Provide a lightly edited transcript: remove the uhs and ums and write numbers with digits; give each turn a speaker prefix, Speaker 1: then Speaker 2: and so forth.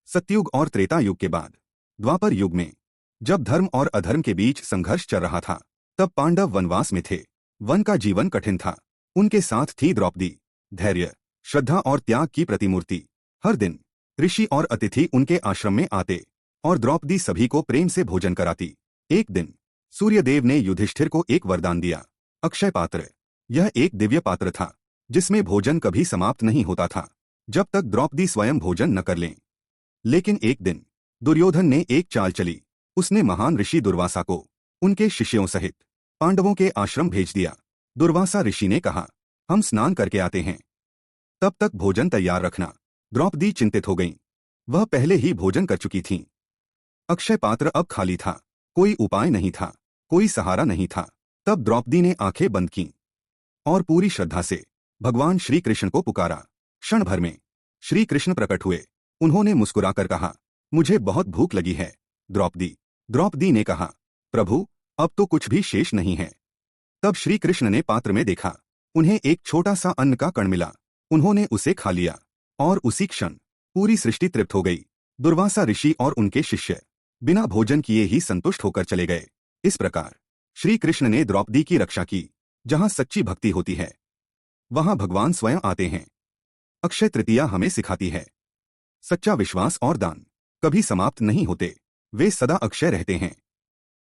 Speaker 1: सतयुग और त्रेता युग के बाद द्वापर युग में जब धर्म और अधर्म के बीच संघर्ष चल रहा था, तब पांडव वनवास में थे। वन का जीवन कठिन था। उनके साथ थी द्रौपदी, धैर्य, श्रद्धा और त्याग की प्रतिमूर्ति। हर दिन ऋषि और अतिथि उनके आश्रम में आते और द्रौपदी सभी को प्रेम से भोजन कराती। एक दिन सूर्यदेव ने युधिष्ठिर को एक वरदान दिया, अक्षय पात्र। यह एक दिव्य पात्र था जिसमें भोजन कभी समाप्त नहीं होता था जब तक द्रौपदी स्वयं भोजन न कर लें। लेकिन एक दिन दुर्योधन ने एक चाल चली। उसने महान ऋषि दुर्वासा को उनके शिष्यों सहित पांडवों के आश्रम भेज दिया। दुर्वासा ऋषि ने कहा, हम स्नान करके आते हैं, तब तक भोजन तैयार रखना। द्रौपदी चिंतित हो गईं। वह पहले ही भोजन कर चुकी थीं। अक्षय पात्र अब खाली था। कोई उपाय नहीं था, कोई सहारा नहीं था। तब द्रौपदी ने आंखें बंद कीं और पूरी श्रद्धा से भगवान श्री कृष्ण को पुकारा। क्षण भर में श्री कृष्ण प्रकट हुए। उन्होंने मुस्कुराकर कहा, मुझे बहुत भूख लगी है। द्रौपदी ने कहा, प्रभु, अब तो कुछ भी शेष नहीं है। तब श्री कृष्ण ने पात्र में देखा। उन्हें एक छोटा सा अन्न का कण मिला। उन्होंने उसे खा लिया और उसी क्षण पूरी सृष्टि तृप्त हो गई। दुर्वासा ऋषि और उनके शिष्य बिना भोजन किए ही संतुष्ट होकर चले गए। इस प्रकार श्री कृष्ण ने द्रौपदी की रक्षा की। जहां सच्ची भक्ति होती है, वहां भगवान स्वयं आते हैं। अक्षय तृतीया हमें सिखाती है, सच्चा विश्वास और दान कभी समाप्त नहीं होते, वे सदा अक्षय रहते हैं।